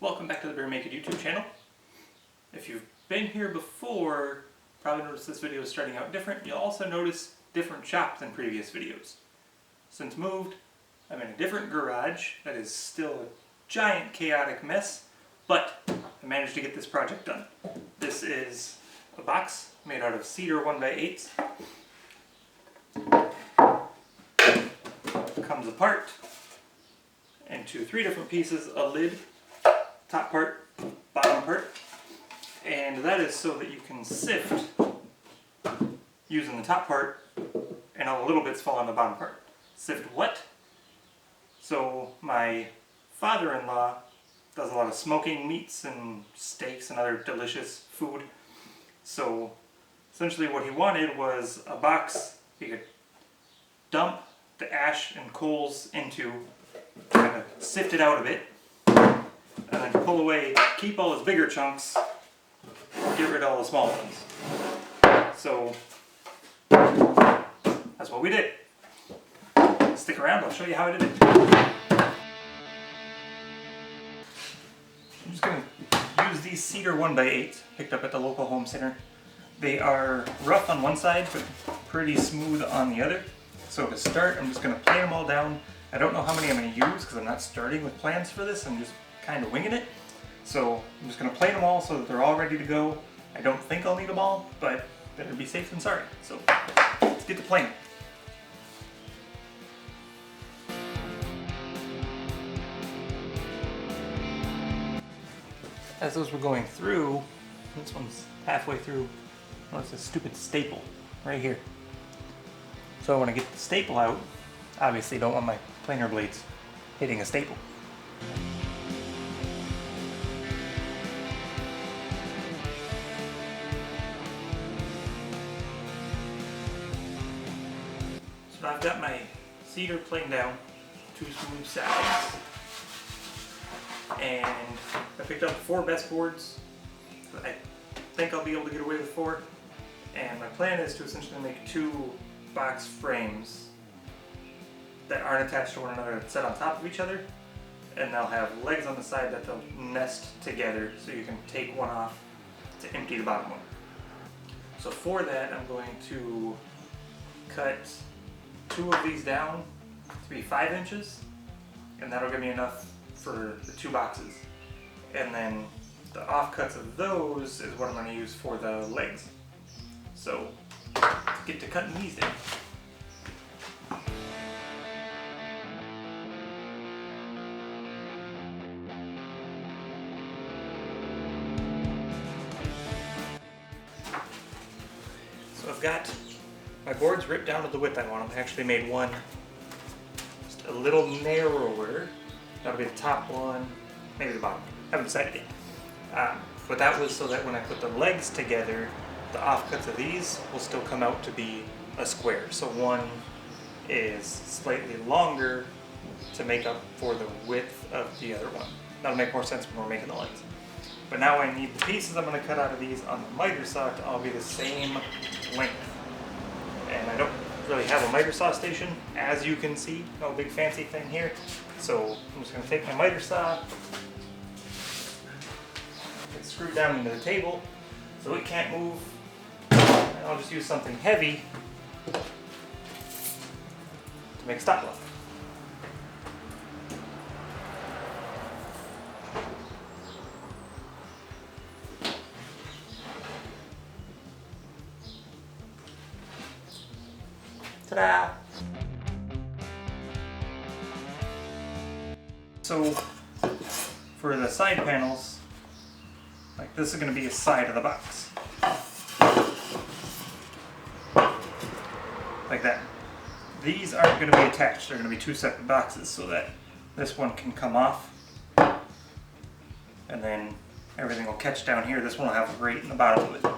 Welcome back to the Bear Make It YouTube channel. If you've been here before, probably noticed this video is starting out different. You'll also notice different shop than previous videos. Since moved, I'm in a different garage that is still a giant chaotic mess, but I managed to get this project done. This is a box made out of cedar 1x8s. Comes apart into three different pieces: a lid, top part, bottom part, and that is so that you can sift using the top part and all the little bits fall on the bottom part. Sift what? So my father-in-law does a lot of smoking meats and steaks and other delicious food. So essentially what he wanted was a box he could dump the ash and coals into, kind of sift it out of it, and then pull away, keep all his bigger chunks, get rid of all the small ones. So that's what we did. Stick around, I'll show you how I did it. I'm just going to use these cedar 1x8s picked up at the local home center. They are rough on one side but pretty smooth on the other. So to start, I'm just going to plane them all down. I don't know how many I'm going to use because I'm not starting with plans for this. I'm just kind of winging it. So I'm just going to plane them all so that they're all ready to go. I don't think I'll need them all, but better be safe than sorry. So let's get to planing. As those were going through, this one's halfway through. Notice a stupid staple right here. So when I get the staple out, obviously don't want my planer blades hitting a staple. So I've got my cedar planed down, two smooth sides, and I picked up 4 best boards. I think I'll be able to get away with 4, and my plan is to essentially make 2 box frames that aren't attached to one another and set on top of each other, and they'll have legs on the side that they'll nest together so you can take one off to empty the bottom one. So for that I'm going to cut 2 of these down to be 5 inches, and that'll give me enough for the 2 boxes. And then the offcuts of those is what I'm going to use for the legs. So let's get to cutting these down. So I've got my boards ripped down to the width I want them. I actually made one just a little narrower. That'll be the top one, maybe the bottom. I haven't decided yet. But that was so that when I put the legs together, the offcuts of these will still come out to be a square. So one is slightly longer to make up for the width of the other one. That'll make more sense when we're making the legs. But now I need the pieces I'm going to cut out of these on the miter saw to all be the same length. And I don't really have a miter saw station, as you can see. No big fancy thing here. So I'm just going to take my miter saw, get screwed down into the table so it can't move, and I'll just use something heavy to make a stop block. Ta-da! So for the side panels, like this is going to be a side of the box. Like that. These aren't going to be attached, they're going to be 2 separate boxes so that this one can come off and then everything will catch down here. This one will have a grate in the bottom of it.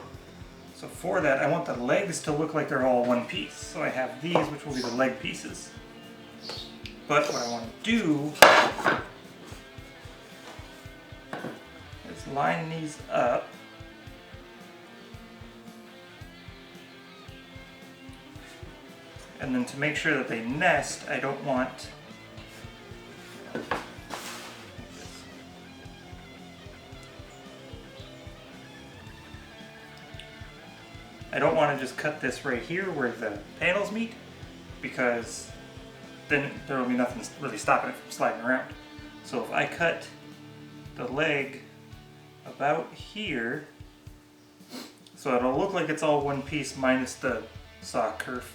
So for that I want the legs to look like they're all one piece. So I have these, which will be the leg pieces. But what I want to do is line these up and then to make sure that they nest, I don't want I don't want to just cut this right here where the panels meet, because then there will be nothing really stopping it from sliding around. So if I cut the leg about here, so it'll look like it's all one piece minus the saw kerf,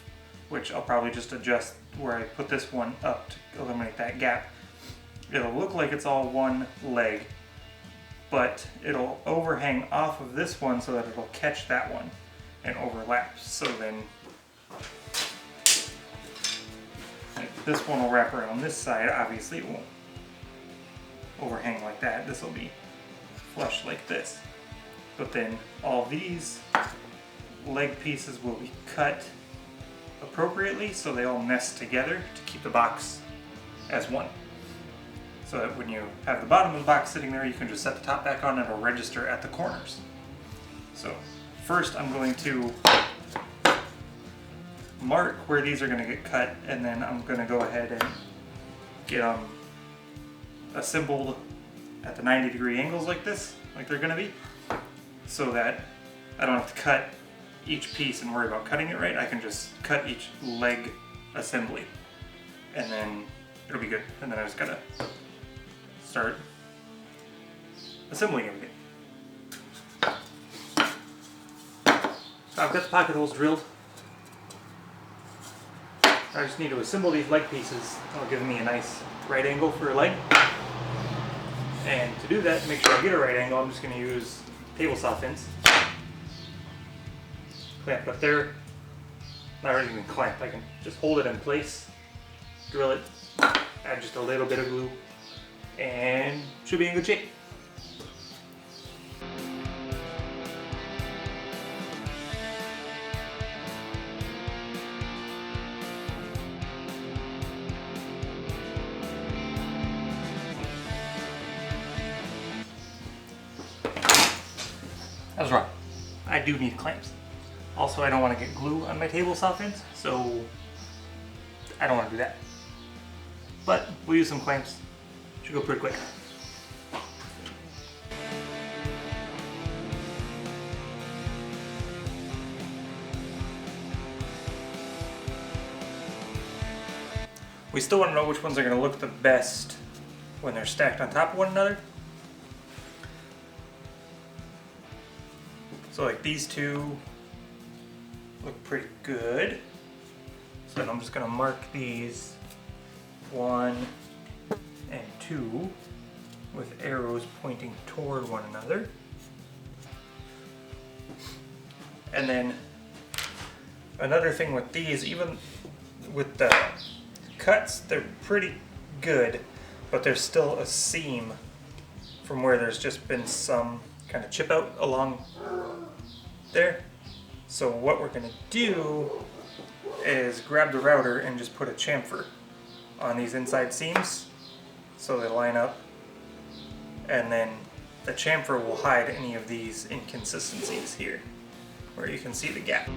which I'll probably just adjust where I put this one up to eliminate that gap. It'll look like it's all one leg, but it'll overhang off of this one so that it'll catch that one and overlap. So then this one will wrap around this side. Obviously it won't overhang like that. This will be flush like this. But then all these leg pieces will be cut appropriately so they all nest together to keep the box as one. So that when you have the bottom of the box sitting there, you can just set the top back on and it'll register at the corners. So first I'm going to mark where these are going to get cut, and then I'm going to go ahead and get them assembled at the 90-degree angles like this, like they're going to be, so that I don't have to cut each piece and worry about cutting it right. I can just cut each leg assembly and then it'll be good. And then I just gotta start assembling everything. So I've got the pocket holes drilled. I just need to assemble these leg pieces. That'll give me a nice right angle for a leg. And to do that, make sure I get a right angle, I'm just going to use table saw fins. Clamp up there. Not even clamp, I can just hold it in place, drill it, add just a little bit of glue, and should be in good shape. I was wrong. I do need clamps. Also, I don't want to get glue on my table saw fins, so I don't want to do that. But we'll use some clamps. Should go pretty quick. We still want to know which ones are going to look the best when they're stacked on top of one another. So like these two look pretty good. So then I'm just gonna mark these 1 and 2 with arrows pointing toward one another. And then another thing with these, even with the cuts, they're pretty good, but there's still a seam from where there's just been some kind of chip out along there. So what we're going to do is grab the router and just put a chamfer on these inside seams so they line up, and then the chamfer will hide any of these inconsistencies here where you can see the gap.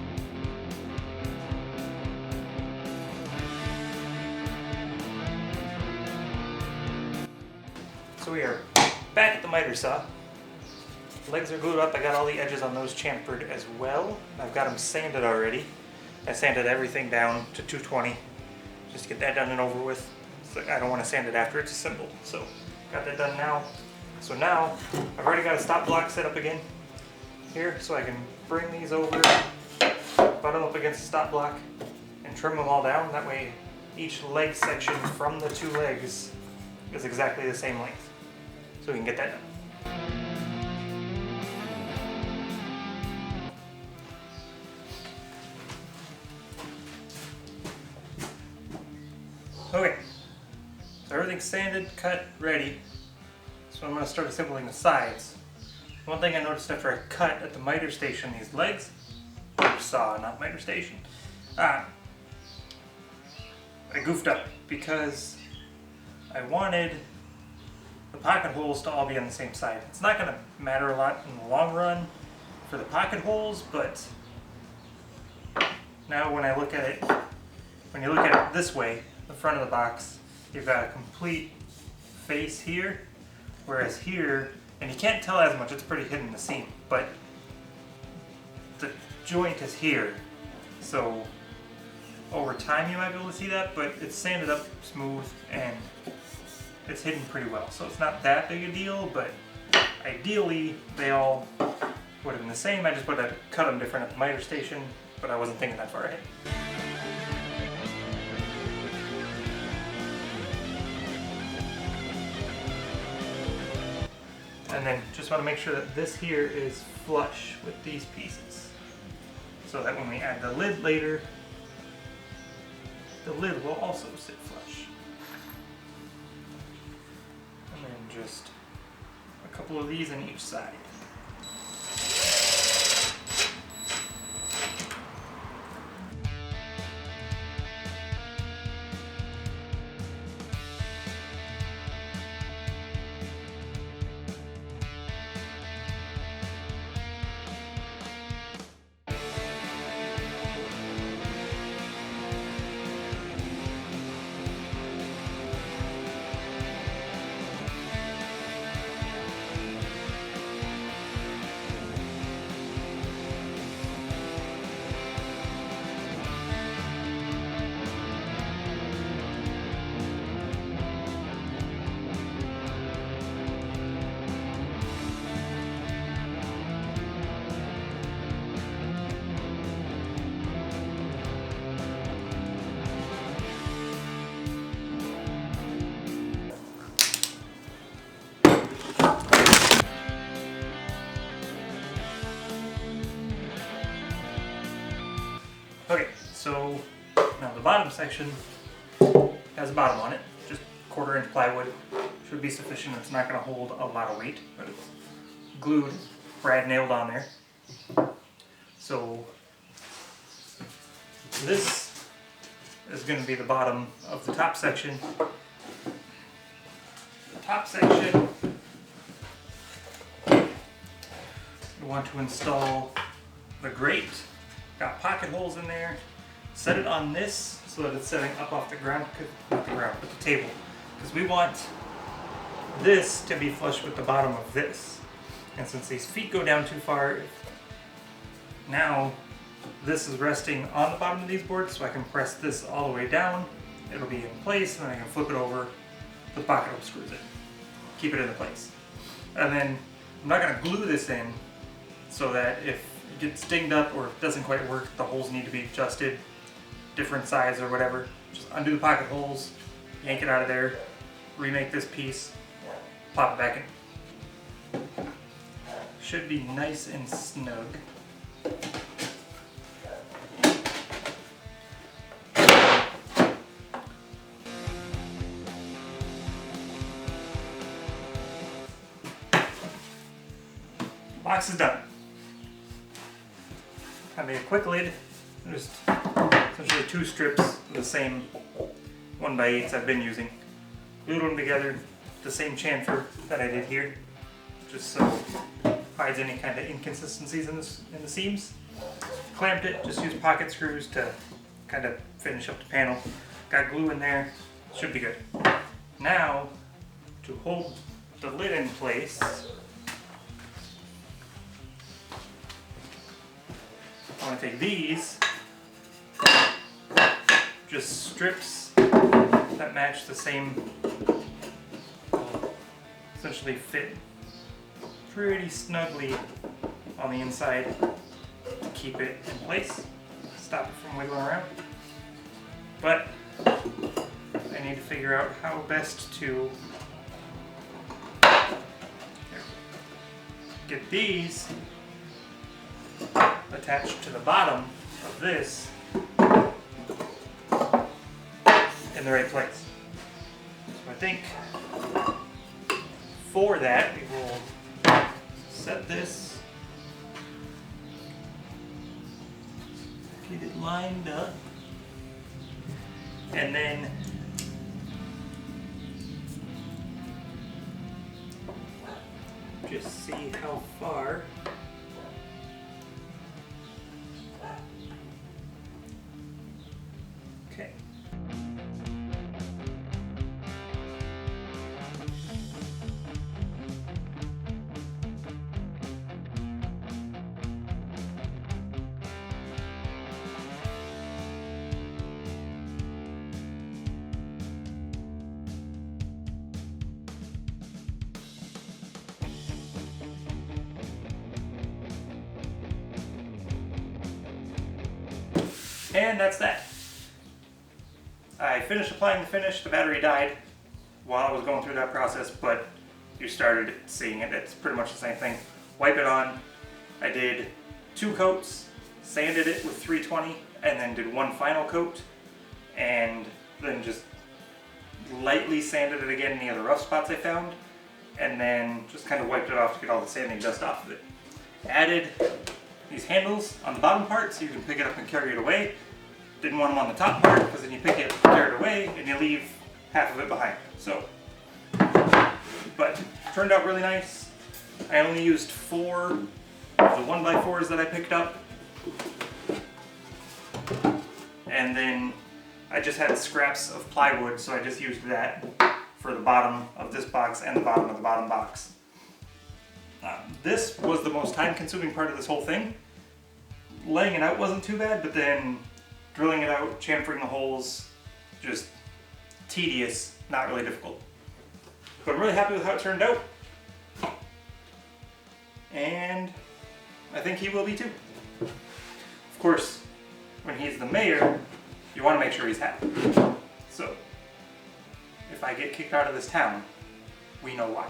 So we are back at the miter saw. Legs are glued up. I got all the edges on those chamfered as well. I've got them sanded already. I sanded everything down to 220 just to get that done and over with. So I don't want to sand it after it's assembled. So got that done now. So now I've already got a stop block set up again here, so I can bring these over, butt them up against the stop block, and trim them all down. That way each leg section from the two legs is exactly the same length. So we can get that done. Okay, so everything's sanded, cut, ready. So I'm going to start assembling the sides. One thing I noticed after I cut at the miter station, these legs, saw, not miter station, I goofed up because I wanted the pocket holes to all be on the same side. It's not going to matter a lot in the long run for the pocket holes, but now when I look at it, when you look at it this way, the front of the box, you've got a complete face here, whereas here, and you can't tell as much, it's pretty hidden in the seam, but the joint is here, so over time you might be able to see that, but it's sanded up smooth and it's hidden pretty well. So it's not that big a deal, but ideally they all would have been the same. I just would have cut them different at the miter station, but I wasn't thinking that far ahead. And then just want to make sure that this here is flush with these pieces, so that when we add the lid later, the lid will also sit flush. And then just a couple of these on each side. Okay, so now the bottom section has a bottom on it, just 1/4 inch plywood. Should be sufficient. It's not going to hold a lot of weight, but it's glued, brad nailed on there. So this is going to be the bottom of the top section. The top section, we want to install the grate. Got pocket holes in there. Set it on this so that it's setting up off the ground, not the ground, but the table. Because we want this to be flush with the bottom of this. And since these feet go down too far, now this is resting on the bottom of these boards, so I can press this all the way down. It'll be in place, and then I can flip it over, put pocket hole screws in, keep it in place. And then I'm not going to glue this in so that if it gets dinged up or it doesn't quite work, the holes need to be adjusted, different size or whatever. Just undo the pocket holes, yank it out of there, remake this piece, pop it back in. Should be nice and snug. Box is done. I made a quick lid. Just essentially 2 strips of the same 1x8s I've been using. Glued them together, the same chamfer that I did here, just so it hides any kind of inconsistencies in the seams. Clamped it, just used pocket screws to kind of finish up the panel. Got glue in there, should be good. Now, to hold the lid in place, I want to take these, just strips that match the same, essentially fit pretty snugly on the inside to keep it in place, stop it from wiggling around. But I need to figure out how best to get these attached to the bottom of this in the right place. So I think for that we will set this, get it lined up, and then just see how far okay. And that's that. I finished applying the finish. The battery died while I was going through that process, but you started seeing it. It's pretty much the same thing. Wipe it on. I did 2 coats, sanded it with 320, and then did 1 final coat, and then just lightly sanded it again in any of the rough spots I found, and then just kind of wiped it off to get all the sanding dust off of it. Added these handles on the bottom part so you can pick it up and carry it away. Didn't want them on the top part because then you pick it, carry it away, and you leave half of it behind. So, but turned out really nice. I only used 4 of the 1x4s that I picked up. And then I just had scraps of plywood, so I just used that for the bottom of this box and the bottom of the bottom box. This was the most time-consuming part of this whole thing. Laying it out wasn't too bad, but then drilling it out, chamfering the holes, just tedious, not really difficult. But I'm really happy with how it turned out. And I think he will be too. Of course, when he's the mayor, you want to make sure he's happy. So, if I get kicked out of this town, we know why.